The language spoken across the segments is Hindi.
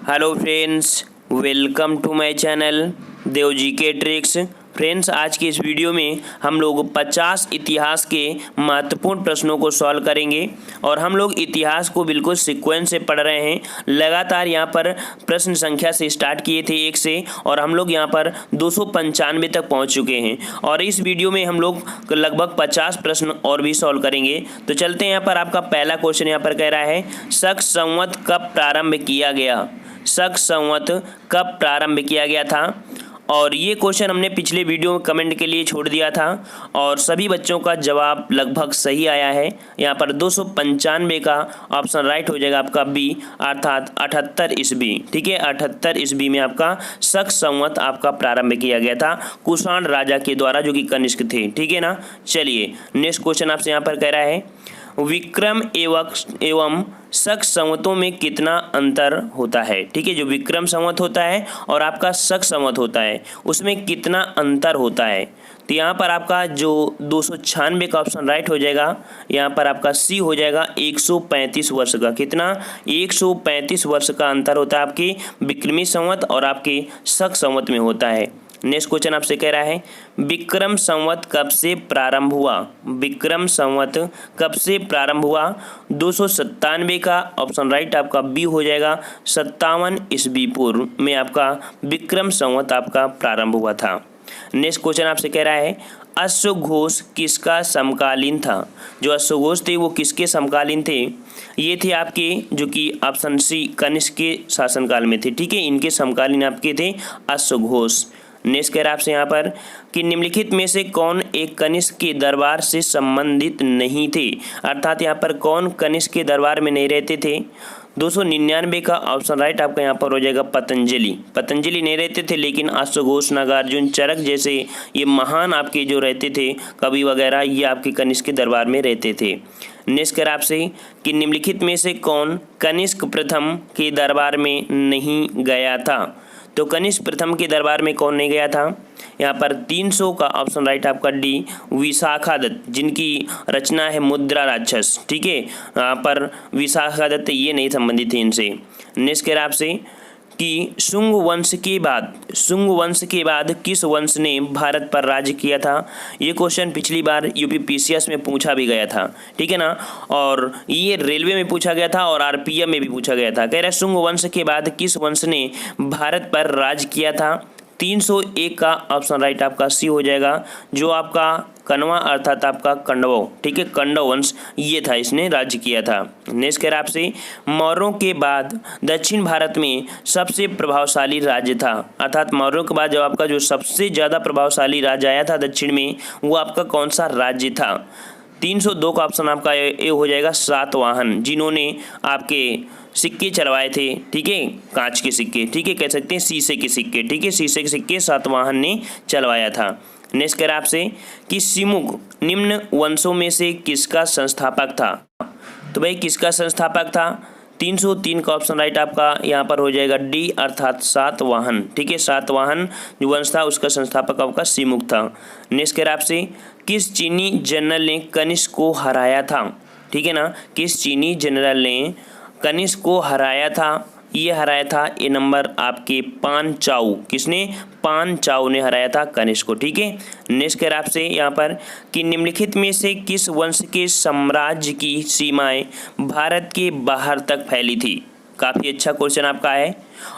Hello friends, welcome to my channel Dev ji के ट्रिक्स। फ्रेंड्स, आज की इस वीडियो में हम लोग 50 इतिहास के महत्वपूर्ण प्रश्नों को सॉल्व करेंगे और हम लोग इतिहास को बिल्कुल सीक्वेंस से पढ़ रहे हैं। लगातार यहाँ पर प्रश्न संख्या से स्टार्ट किए थे 1 से और हम लोग यहाँ पर 295 तक पहुँच चुके हैं और इस वीडियो में हम लोग लगभग 50 प्रश्न और भी सॉल्व करेंगे। तो चलते हैं। यहाँ पर आपका पहला क्वेश्चन यहाँ पर कह रहा है, शक संवत कब प्रारंभ किया गया? शक संवत कब प्रारंभ किया गया था? और ये क्वेश्चन हमने पिछले वीडियो में कमेंट के लिए छोड़ दिया था और सभी बच्चों का जवाब लगभग सही आया है। यहाँ पर 295 का ऑप्शन राइट हो जाएगा आपका बी, अर्थात 78 ईस्वी। ठीक है, 78 ईस्वी में आपका शक संवत आपका प्रारंभ किया गया था कुषाण राजा के द्वारा, जो कि कनिष्क थे। ठीक है ना। चलिए नेक्स्ट क्वेश्चन आपसे यहाँ पर कह रहा है, विक्रम एवं शक संवतों में कितना अंतर होता है? ठीक है, जो विक्रम संवत होता है और आपका शक संवत होता है उसमें कितना अंतर होता है? तो यहाँ पर आपका जो 296 का ऑप्शन राइट हो जाएगा। यहाँ पर आपका सी हो जाएगा 135 वर्ष का। कितना? 135 वर्ष का अंतर होता है आपके विक्रमी संवत और आपके शक संवत में होता है। नेक्स्ट क्वेश्चन आपसे कह रहा है, विक्रम संवत कब से प्रारंभ हुआ? विक्रम संवत कब से प्रारंभ हुआ? 297 का ऑप्शन राइट आपका बी हो जाएगा। 57 ईस्वी पूर्व में आपका विक्रम संवत आपका प्रारंभ हुआ था। नेक्स्ट क्वेश्चन आपसे कह रहा है, अश्वघोष किसका समकालीन था? जो अश्वघोष थे वो किसके समकालीन थे? ये थे आपके जो कि ऑप्शन सी कनिष्क के शासनकाल में थे। ठीक है, इनके समकालीन आपके थे अश्वघोष। नेक्स्ट कह रहा है आपसे यहाँ पर कि निम्नलिखित में से कौन एक कनिष्क के दरबार से संबंधित नहीं थे? अर्थात यहाँ पर कौन कनिष्क के दरबार में नहीं रहते थे? 299 का ऑप्शन राइट आपका यहाँ पर हो जाएगा पतंजलि। पतंजलि नहीं रहते थे, लेकिन अश्वघोष, नागार्जुन, चरक जैसे ये महान आपके जो रहते थे कवि वगैरह, ये आपके कनिष्क के दरबार में रहते थे। नेक्स्ट कर आपसे कि निम्नलिखित में से कौन कनिष्क प्रथम के दरबार में नहीं गया था? तो कनिष्क प्रथम के दरबार में कौन नहीं गया था? यहाँ पर 300 का ऑप्शन राइट आपका डी, विशाखादत्त, जिनकी रचना है मुद्रा राक्षस। ठीक है, यहाँ पर विशाखादत्त ये नहीं संबंधित थे इनसे। नेक्स्ट कह रहा आपसे कि शुंग वंश के बाद किस वंश ने भारत पर राज्य किया था? ये क्वेश्चन पिछली बार यूपीपीसीएस में पूछा भी गया था। ठीक है ना, और ये रेलवे में पूछा गया था और आरपीएफ में भी पूछा गया था। कह रहा है शुंग वंश के बाद किस वंश ने भारत पर राज किया था? 301 का ऑप्शन राइट आपका सी हो जाएगा, जो आपका कण्वा अर्थात आपका कंडव। ठीक है, कंडव वंश ये था, इसने राज्य किया था। नेक्स्ट कह रहा आपसे, मौर्यों के बाद दक्षिण भारत में सबसे प्रभावशाली राज्य था। अर्थात मौर्यों के बाद जब आपका जो सबसे ज़्यादा प्रभावशाली राज्य आया था दक्षिण में, वो आपका कौन सा राज्य था? 302 का ऑप्शन आपका ए हो जाएगा सातवाहन, जिन्होंने आपके सिक्के चलवाए थे। ठीक है, कांच के सिक्के, ठीक है, कह सकते हैं शीशे के सिक्के। ठीक है, शीशे के सिक्के सातवाहन ने चलवाया था। नेक्स्ट कह आपसे कि सिमुक निम्न वंशों में से किसका संस्थापक था? तो भाई किसका संस्थापक था? 303 का ऑप्शन राइट आपका यहाँ पर हो जाएगा डी, अर्थात सातवाहन। ठीक है, सातवाहन जो वंश था उसका संस्थापक आपका सिमुक था। नेक्स्ट कह आपसे, किस चीनी जनरल ने कनिष्क को हराया था? ठीक है ना, किस चीनी जनरल ने कनिष्क को हराया था? ये हराया था ए नंबर आपके पान चाऊ। किसने? पान चाऊ ने हराया था कनिष्क को। ठीक है, नेक्स्ट कर आपसे यहाँ पर कि निम्नलिखित में से किस वंश के साम्राज्य की सीमाएं भारत के बाहर तक फैली थी? काफ़ी अच्छा क्वेश्चन आपका है।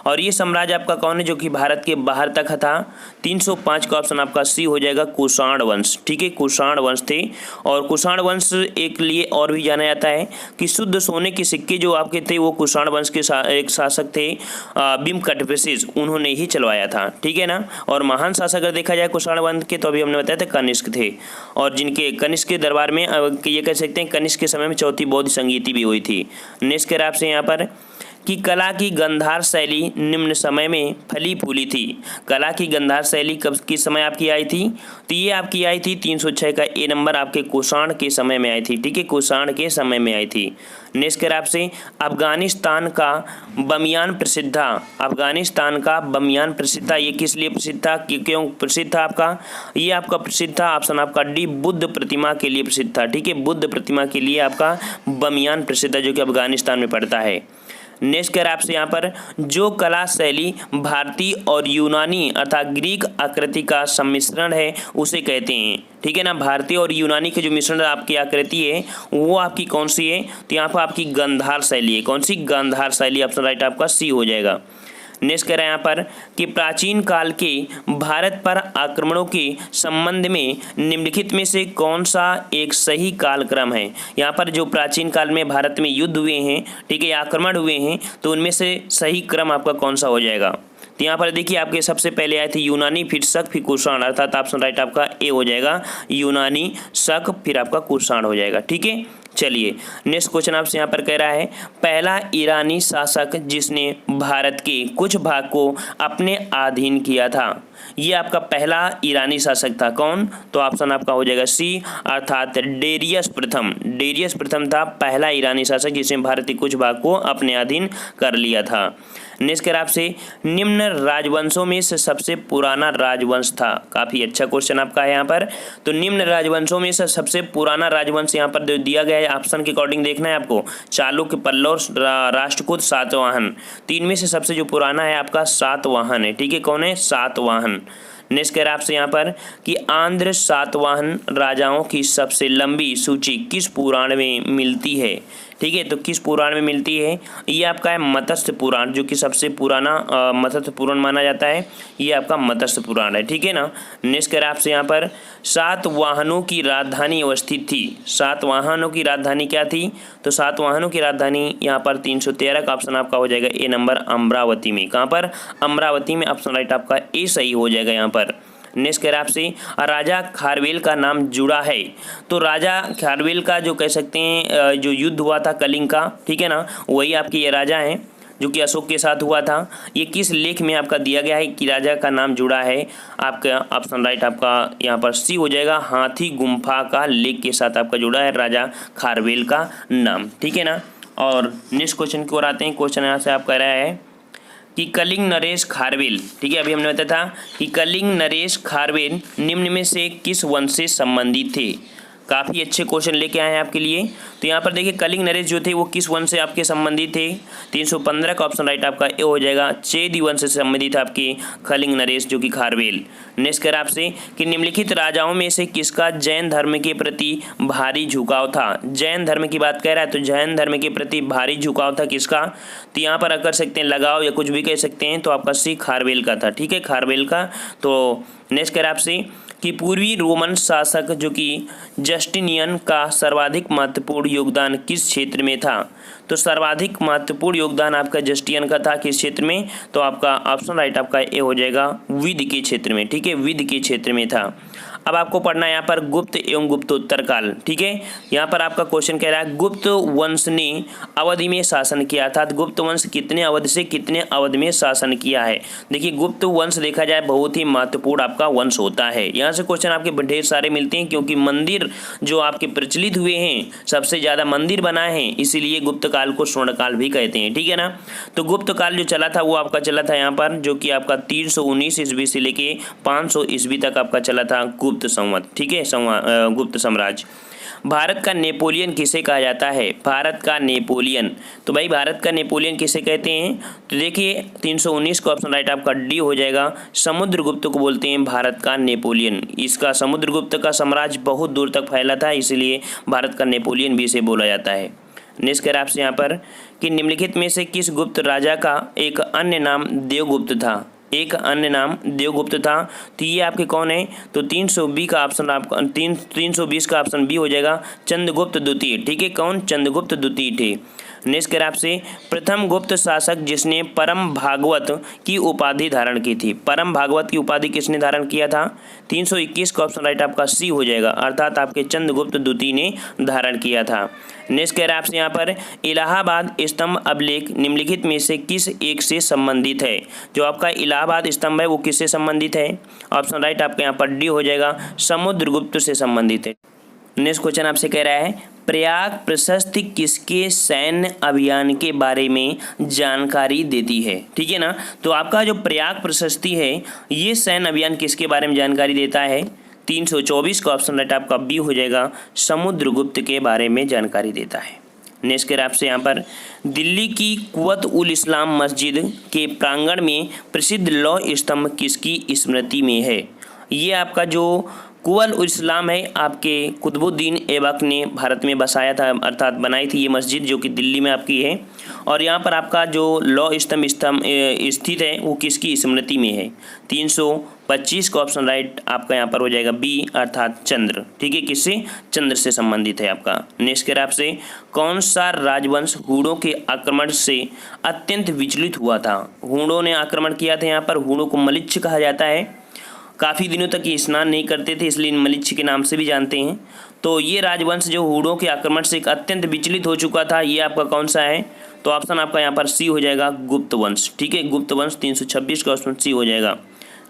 और ये साम्राज्य आपका कौन है जो कि भारत के बाहर तक था? 305 का ऑप्शन आपका सी हो जाएगा कुषाण वंश। ठीक है, कुषाण वंश थे। और कुषाण वंश एक लिए और भी जाना जाता है कि शुद्ध सोने के सिक्के जो आपके थे वो कुषाण वंश के एक शासक थे भीमकटपिशिस, उन्होंने ही चलवाया था। ठीक है ना। और महान शासक अगर देखा जाए कुषाण वंश के, तो अभी हमने बताया था कनिष्क थे, और जिनके कनिष्क के दरबार में ये कह सकते हैं कनिष्क के समय में चौथी बौद्ध संगीति भी हुई थी। नेक्स्ट कर आपसे यहाँ पर कि कला की गंधार शैली निम्न समय में फली फूली थी। कला की गंधार शैली कब किस समय आपकी आई थी? तो ये आपकी आई थी 306 का ए नंबर आपके कुषाण के समय में आई थी। ठीक है, कुषाण के समय में आई थी। नेक्स्ट कर आपसे अफगानिस्तान का बमियान प्रसिद्ध था। अफगानिस्तान का बमियान प्रसिद्ध था, ये किस लिए प्रसिद्ध था, क्यों प्रसिद्ध था आपका? ये आपका प्रसिद्ध था ऑप्शन आपका डी, बुद्ध प्रतिमा के लिए प्रसिद्ध था। ठीक है, बुद्ध प्रतिमा के लिए आपका बमियान प्रसिद्ध है, जो कि अफगानिस्तान में पड़ता है। नेक्स्ट कह रहा है आपसे यहाँ पर, जो कला शैली भारतीय और यूनानी अर्थात ग्रीक आकृति का सम्मिश्रण है उसे कहते हैं। ठीक है ना, भारतीय और यूनानी के जो मिश्रण आपकी आकृति है वो आपकी कौन सी है, तो यहाँ पर आपकी गांधार शैली है। कौन सी? गांधार शैली। ऑप्शन राइट आपका सी हो जाएगा। नेक्स्ट कह रहे हैं यहाँ पर कि प्राचीन काल के भारत पर आक्रमणों के संबंध में निम्नलिखित में से कौन सा एक सही कालक्रम है। यहाँ पर जो प्राचीन काल में भारत में युद्ध हुए हैं, ठीक है, आक्रमण हुए हैं, तो उनमें से सही क्रम आपका कौन सा हो जाएगा। तो यहाँ पर देखिए आपके सबसे पहले आए थे यूनानी, फिर शक, फिर कुषाण, अर्थात ऑप्शन राइट आपका ए हो जाएगा, यूनानी, शक, फिर आपका कुषाण हो जाएगा। ठीक है, चलिए नेक्स्ट क्वेश्चन आपसे यहाँ पर कह रहा है, पहला ईरानी शासक जिसने भारत के कुछ भाग को अपने अधीन किया था, ये आपका पहला ईरानी शासक था। कौन? तो ऑप्शन आपका हो जाएगा सी, अर्थात डेरियस प्रथम। डेरियस प्रथम था पहला ईरानी शासक जिसने भारत के कुछ भाग को अपने अधीन कर लिया था। नेक्स्ट कर आपसे, निम्न राजवंशों में से सबसे पुराना राजवंश था। काफ़ी अच्छा क्वेश्चन आपका है यहाँ पर। तो निम्न राजवंशों में से सबसे पुराना राजवंश यहाँ पर दिया गया है, ऑप्शन के अकॉर्डिंग देखना है आपको, चालुक्य, पल्लव, राष्ट्रकूट, सातवाहन। तीन में से सबसे जो पुराना है आपका सातवाहन है। ठीक है, कौन है? सातवाहन। नेक्स्ट कह रहा है आपसे यहाँ पर कि आंध्र सातवाहन राजाओं की सबसे लंबी सूची किस पुराण में मिलती है। ठीक है, तो किस पुराण में मिलती है? ये आपका है मत्स्य पुराण, जो कि सबसे पुराना मत्स्य पुराण माना जाता है। ये आपका मत्स्य पुराण है। ठीक है ना। नेक्स्ट कह रहा है आपसे यहाँ पर, सातवाहनों की राजधानी अवस्थित थी। सातवाहनों की राजधानी क्या थी? तो सातवाहनों की राजधानी यहाँ पर 313 का ऑप्शन आपका हो जाएगा ए नंबर, अमरावती में। कहाँ पर? अमरावती में। ऑप्शन राइट आपका ए सही हो जाएगा यहाँ पर। नेक्स्ट कह रहा है आपसे, राजा खारवेल का नाम जुड़ा है। तो राजा खारवेल का जो कह सकते हैं जो युद्ध हुआ था कलिंग का, ठीक है ना, वही आपके ये राजा हैं जो कि अशोक के साथ हुआ था। ये किस लेख में आपका दिया गया है कि राजा का नाम जुड़ा है? आपका ऑप्शन राइट आपका यहाँ पर सी हो जाएगा, हाथी गुम्फा का लेख के साथ आपका जुड़ा है राजा खारवेल का नाम। ठीक है ना। और नेक्स्ट क्वेश्चन की ओर आते हैं। क्वेश्चन यहाँ से आप कह रहा है कि कलिंग नरेश खारवेल, ठीक है, अभी हमने बताया था कि कलिंग नरेश खारवेल निम्न में से किस वंश से संबंधित थे। काफ़ी अच्छे क्वेश्चन लेके आए हैं आपके लिए। तो यहाँ पर देखिए कलिंग नरेश जो थे वो किस वंश से आपके संबंधित थे? 315 का ऑप्शन राइट आपका ए हो जाएगा, चेदी वंश से संबंधित आपके कलिंग नरेश जो कि खारवेल। नेक्स्ट कर आपसे कि निम्नलिखित राजाओं में से किसका जैन धर्म के प्रति भारी झुकाव था। जैन धर्म की बात कर रहा है, तो जैन धर्म के प्रति भारी झुकाव था किसका? तो यहाँ पर कर सकते हैं लगाव या कुछ भी कह सकते हैं, तो आपका सी खारवेल का था। ठीक है, खारवेल का। तो नेक्स्ट कर आपसे कि पूर्वी रोमन शासक जो कि जस्टिनियन का सर्वाधिक महत्वपूर्ण योगदान किस क्षेत्र में था। तो सर्वाधिक महत्वपूर्ण योगदान आपका जस्टिनियन का था किस क्षेत्र में? तो आपका ऑप्शन राइट आपका ए हो जाएगा, विधि के क्षेत्र में। ठीक है, विधि के क्षेत्र में था। अब आपको पढ़ना है यहाँ पर गुप्त एवं गुप्तोत्तर काल। ठीक है, यहाँ पर आपका क्वेश्चन कह रहा है गुप्त वंश ने अवधि में शासन किया, अर्थात गुप्त वंश कितने अवधि से कितने अवधि में शासन किया है। देखिए गुप्त वंश देखा जाए बहुत ही महत्वपूर्ण आपका वंश होता है। यहाँ से क्वेश्चन आपके ढेर सारे मिलते हैं, क्योंकि मंदिर जो आपके प्रचलित हुए हैं, सबसे ज़्यादा मंदिर बनाए हैं, इसीलिए गुप्त काल को स्वर्ण काल भी कहते हैं। ठीक है ना। तो गुप्त काल जो चला था वो आपका चला था यहाँ पर, जो कि आपका 319 ईस्वी से लेके 500 ईस्वी तक आपका चला था गुप्त संवत। ठीक है, गुप्त साम्राज्य। भारत का नेपोलियन किसे कहा जाता है? भारत का नेपोलियन, तो भाई भारत का नेपोलियन किसे कहते हैं? तो देखिए 319 का ऑप्शन राइट आपका डी हो जाएगा, समुद्रगुप्त को बोलते हैं भारत का नेपोलियन। इसका समुद्रगुप्त का साम्राज्य बहुत दूर तक फैला था, इसलिए भारत का नेपोलियन भी इसे बोला जाता है। नेक्स्ट कर आपसे यहाँ पर कि निम्नलिखित में से किस गुप्त राजा का एक अन्य नाम देवगुप्त था। एक अन्य नाम देवगुप्त था, तो ये आपके कौन है? तो 320 का ऑप्शन आपका 320 का ऑप्शन बी हो जाएगा, चंद्रगुप्त द्वितीय। ठीक है, कौन? चंद्रगुप्त द्वितीय थे। नेक्स्ट कर आपसे प्रथम गुप्त शासक जिसने परम भागवत की उपाधि धारण की थी। परम भागवत की उपाधि किसने धारण किया था? 321 का ऑप्शन राइट आपका सी हो जाएगा, अर्थात आपके चंद्रगुप्त द्वितीय ने धारण किया था। नेक्स्ट कह रहा है आपसे यहाँ पर इलाहाबाद स्तंभ अभिलेख निम्नलिखित में से किस एक से संबंधित है। जो आपका इलाहाबाद स्तंभ है वो किससे संबंधित है? ऑप्शन राइट आपका यहाँ पर डी हो जाएगा, समुद्रगुप्त से संबंधित है। नेक्स्ट क्वेश्चन आपसे कह रहा है प्रयाग प्रशस्ति किसके सैन्य अभियान के बारे में जानकारी देती है। ठीक है ना। तो आपका जो प्रयाग प्रशस्ति है ये सैन्य अभियान किसके बारे में जानकारी देता है? 324 का ऑप्शन राइट आपका बी हो जाएगा, समुद्रगुप्त के बारे में जानकारी देता है। नेक्स्ट करें आपसे यहाँ पर, दिल्ली की कुव्वत उल इस्लाम मस्जिद के प्रांगण में प्रसिद्ध लौह स्तंभ किसकी स्मृति में है? ये आपका जो कुव्वत उल इस्लाम है आपके कुतुबुद्दीन ऐबक ने भारत में बसाया था, अर्थात बनाई थी ये मस्जिद, जो कि दिल्ली में आपकी है। और यहाँ पर आपका जो लौह स्तंभ स्थित है वो किसकी स्मृति में है? 325 का ऑप्शन राइट आपका यहाँ पर हो जाएगा बी, अर्थात चंद्र। ठीक है, किससे? चंद्र से संबंधित है आपका। नेक्स्ट करें आपसे, कौन सा राजवंश हूणों के आक्रमण से अत्यंत विचलित हुआ था? हूणों ने आक्रमण किया था यहाँ पर, हूणों को मलिच्छ कहा जाता है। काफ़ी दिनों तक ये स्नान नहीं करते थे, इसलिए मलिच्छ के नाम से भी जानते हैं। तो ये राजवंश जो हूणों के आक्रमण से अत्यंत विचलित हो चुका था, ये आपका कौन सा है? तो ऑप्शन आपका यहाँ पर सी हो जाएगा, गुप्त वंश। ठीक है, गुप्त वंश 326 का ऑप्शन सी हो जाएगा।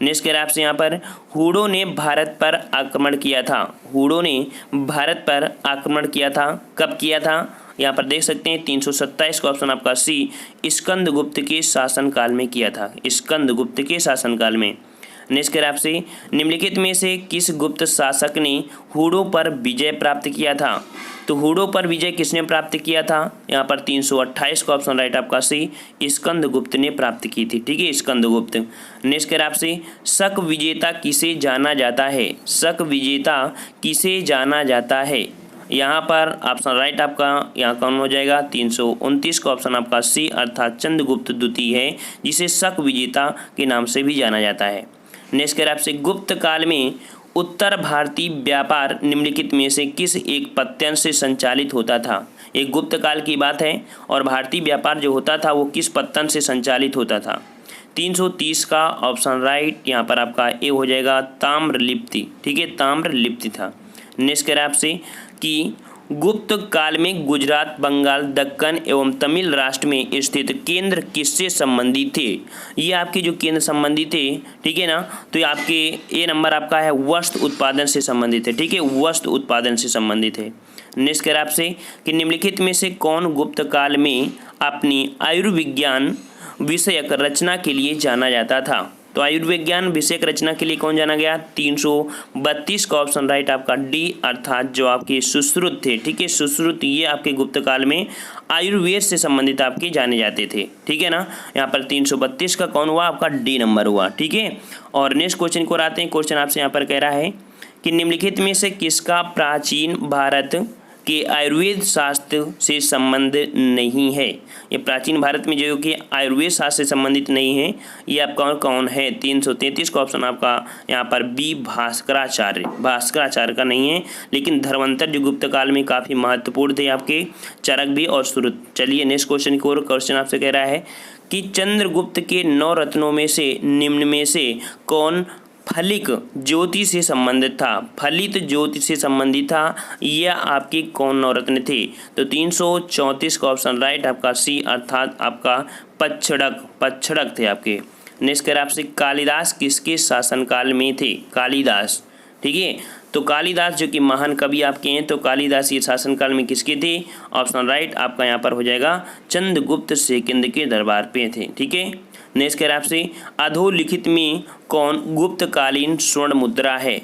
नेक्स्ट कह रहे हैं आपसे यहाँ पर, हूणों ने भारत पर आक्रमण किया था। हूणों ने भारत पर आक्रमण किया था, कब किया था? यहाँ पर देख सकते हैं 327 का ऑप्शन आपका सी, स्कंदगुप्त के शासनकाल में किया था, स्कंदगुप्त के शासनकाल में। नेक्स्ट करें आपसे, निम्नलिखित में से किस गुप्त शासक ने हूणों पर विजय प्राप्त किया था? तो हूणों पर विजय किसने प्राप्त किया था? यहाँ पर 328 का ऑप्शन राइट आपका सी, स्कंदगुप्त ने प्राप्त की थी। ठीक है, स्कंदगुप्त। नेक्स्ट करें आपसे, शक विजेता किसे जाना जाता है? शक विजेता किसे जाना जाता है? यहाँ पर ऑप्शन राइट आपका यहाँ कौन हो जाएगा? 329 का ऑप्शन आपका सी, अर्थात चंद्रगुप्त द्वितीय है, जिसे शक विजेता के नाम से भी जाना जाता है। नेक्स्ट करें आपसे, गुप्त काल में उत्तर भारतीय व्यापार निम्नलिखित में से किस एक पत्तन से संचालित होता था? एक गुप्त काल की बात है और भारतीय व्यापार जो होता था वो किस पत्तन से संचालित होता था? 330 का ऑप्शन राइट यहाँ पर आपका ए हो जाएगा, ताम्रलिप्ति। ठीक है, ताम्रलिप्ति था। नेक्स्ट करें आपसे कि गुप्त काल में गुजरात, बंगाल, दक्कन एवं तमिल राष्ट्र में स्थित केंद्र किससे संबंधित थे? ये आपके जो केंद्र संबंधित थे, ठीक है ना, तो ये आपके ए नंबर आपका है, वस्त्र उत्पादन से संबंधित है। ठीक है, वस्त्र उत्पादन से संबंधित है। नेक्स्ट करें आपसे कि निम्नलिखित में से कौन गुप्त काल में अपनी आयुर्विज्ञान विषयक रचना के लिए जाना जाता था? तो आयुर्विज्ञान विषयक रचना के लिए कौन जाना गया? 332 का ऑप्शन राइट आपका डी, अर्थात जो आपके सुश्रुत थे। ठीक है, सुश्रुत ये आपके गुप्त काल में आयुर्वेद से संबंधित आपके जाने जाते थे। ठीक है ना, यहाँ पर 332 का कौन हुआ? आपका डी नंबर हुआ। ठीक है, और नेक्स्ट क्वेश्चन को आते हैं। क्वेश्चन आपसे यहाँ पर कह रहा है कि निम्नलिखित में से किसका प्राचीन भारत कि आयुर्वेद शास्त्र से संबंध नहीं है? ये प्राचीन भारत में जो कि आयुर्वेद शास्त्र से संबंधित नहीं है, ये आपका कौन है? 333 का ऑप्शन आपका यहाँ पर बी, भास्कराचार्य। भास्कराचार्य का नहीं है, लेकिन धर्मांतर जो गुप्त काल में काफ़ी महत्वपूर्ण थे आपके, चरक भी और श्रुत। चलिए नेक्स्ट क्वेश्चन की ओर। क्वेश्चन आपसे कह रहा है कि चंद्रगुप्त के 9 रत्नों में से निम्न में से कौन फलिक ज्योति से संबंधित था? फलित ज्योति से संबंधित था, यह आपके कौन नवरत्न थे? तो 334 का ऑप्शन राइट आपका सी, अर्थात आपका पच्छड़क थे आपके। नेक्स्ट करें आपसे, कालिदास किसके शासनकाल में थे? कालिदास। ठीक है, तो कालिदास जो कि महान कवि आपके हैं, तो कालिदास ये शासनकाल में किसके थे? ऑप्शन राइट आपका यहाँ पर हो जाएगा, चंद्रगुप्त सेकंड के दरबार पे थे। ठीक है, नेक्स्ट कह रहे हैं आपसे, अधोलिखित में कौन गुप्तकालीन स्वर्ण मुद्रा है?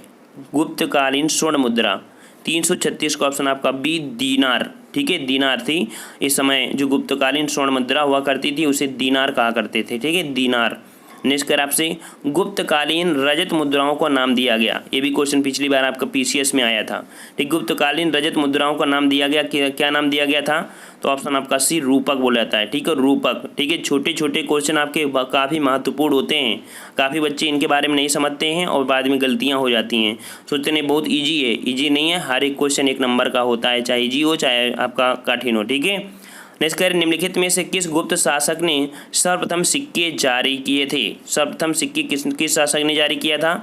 गुप्तकालीन स्वर्ण मुद्रा 336 का ऑप्शन आपका बी, दीनार। ठीक है, दीनार थी। इस समय जो गुप्तकालीन स्वर्ण मुद्रा हुआ करती थी उसे दीनार कहा करते थे। ठीक है, दीनार। नेक्स्ट कर आपसे, गुप्तकालीन रजत मुद्राओं का नाम दिया गया। ये भी क्वेश्चन पिछली बार आपका पीसीएस में आया था। ठीक, गुप्तकालीन रजत मुद्राओं का नाम दिया गया, क्या नाम दिया गया था? तो ऑप्शन आपका सी, रूपक बोला जाता है। ठीक है, रूपक। ठीक है, छोटे छोटे क्वेश्चन आपके काफ़ी महत्वपूर्ण होते हैं। काफ़ी बच्चे इनके बारे में नहीं समझते हैं और बाद में गलतियाँ हो जाती हैं, सोचते नहीं बहुत ईजी है। ईजी नहीं है, हर एक क्वेश्चन एक नंबर का होता है, चाहे ईजी हो चाहे आपका कठिन हो। ठीक है, नेक्स्ट करें, निम्नलिखित में से किस गुप्त शासक ने सर्वप्रथम सिक्के जारी किए थे? सर्वप्रथम सिक्के किस शासक ने जारी किया था?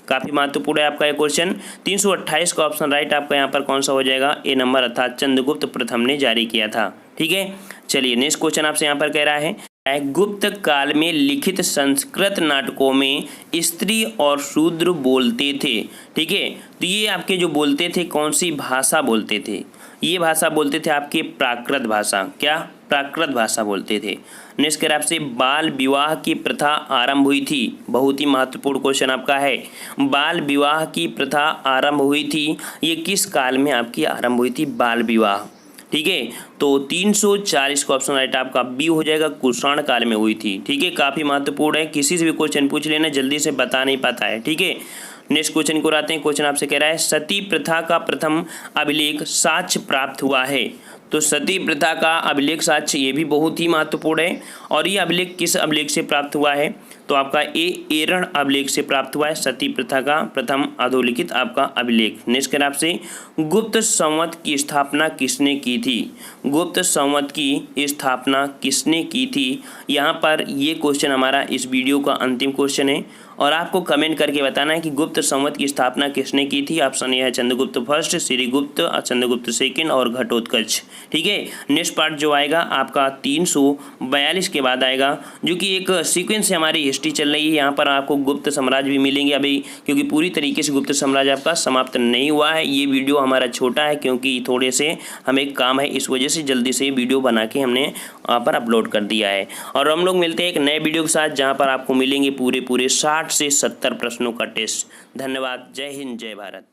काफ़ी महत्वपूर्ण है आपका ये क्वेश्चन। 328 का ऑप्शन राइट आपका यहाँ पर कौन सा हो जाएगा? ए नंबर, अर्थात चंद्रगुप्त प्रथम ने जारी किया था। ठीक है, चलिए नेक्स्ट क्वेश्चन आपसे यहाँ पर कह रहा है, गुप्त काल में लिखित संस्कृत नाटकों में स्त्री और शूद्र बोलते थे। ठीक है, तो ये आपके जो बोलते थे कौन सी भाषा बोलते थे? ये भाषा बोलते थे आपके प्राकृत भाषा। क्या? प्राकृत भाषा बोलते थे। नेक्स्ट कर आपसे, बाल विवाह की प्रथा आरंभ हुई थी। बहुत ही महत्वपूर्ण क्वेश्चन आपका है। बाल विवाह की प्रथा आरंभ हुई थी, ये किस काल में आपकी आरंभ हुई थी? बाल विवाह ठीक है। तो 340 का ऑप्शन राइट आपका बी हो जाएगा, कुषाण काल में हुई थी। ठीक है, काफ़ी महत्वपूर्ण है, किसी से भी क्वेश्चन पूछ लेना, जल्दी से बता नहीं पाता है। ठीक है, नेक्स्ट क्वेश्चन को आते हैं। क्वेश्चन आपसे कह रहा है सती प्रथा का प्रथम अभिलेख साक्ष्य प्राप्त हुआ है। तो सती प्रथा का अभिलेख साक्ष्य ये भी बहुत ही महत्वपूर्ण है, और ये अभिलेख किस अभिलेख से प्राप्त हुआ है? तो आपका एरण अभिलेख से प्राप्त हुआ है सती प्रथा का प्रथम अधोलिखित आपका अभिलेख। नेक्स्ट कर आपसे गुप्त संवत की स्थापना किसने की थी? गुप्त संवत की स्थापना किसने की थी? यहाँ पर ये क्वेश्चन हमारा इस वीडियो का अंतिम क्वेश्चन है, और आपको कमेंट करके बताना है कि गुप्त संवत की स्थापना किसने की थी। ऑप्शन ये है चंद्रगुप्त फर्स्ट, श्रीगुप्त, चंद्रगुप्त सेकंड और घटोत्कच। ठीक है, नेक्स्ट पार्ट जो आएगा आपका 342 के बाद आएगा, जो कि एक सीक्वेंस से हमारी हिस्ट्री चल रही है। यहाँ पर आपको गुप्त साम्राज्य भी मिलेंगे अभी, क्योंकि पूरी तरीके से गुप्त साम्राज्य आपका समाप्त नहीं हुआ है। ये वीडियो हमारा छोटा है क्योंकि थोड़े से हमें काम है, इस वजह से जल्दी से वीडियो बना के हमने वहाँ पर अपलोड कर दिया है। और हम लोग मिलते हैं एक नए वीडियो के साथ, जहाँ पर आपको मिलेंगे पूरे 60 से 70 प्रश्नों का टेस्ट। धन्यवाद। जय हिंद, जय भारत।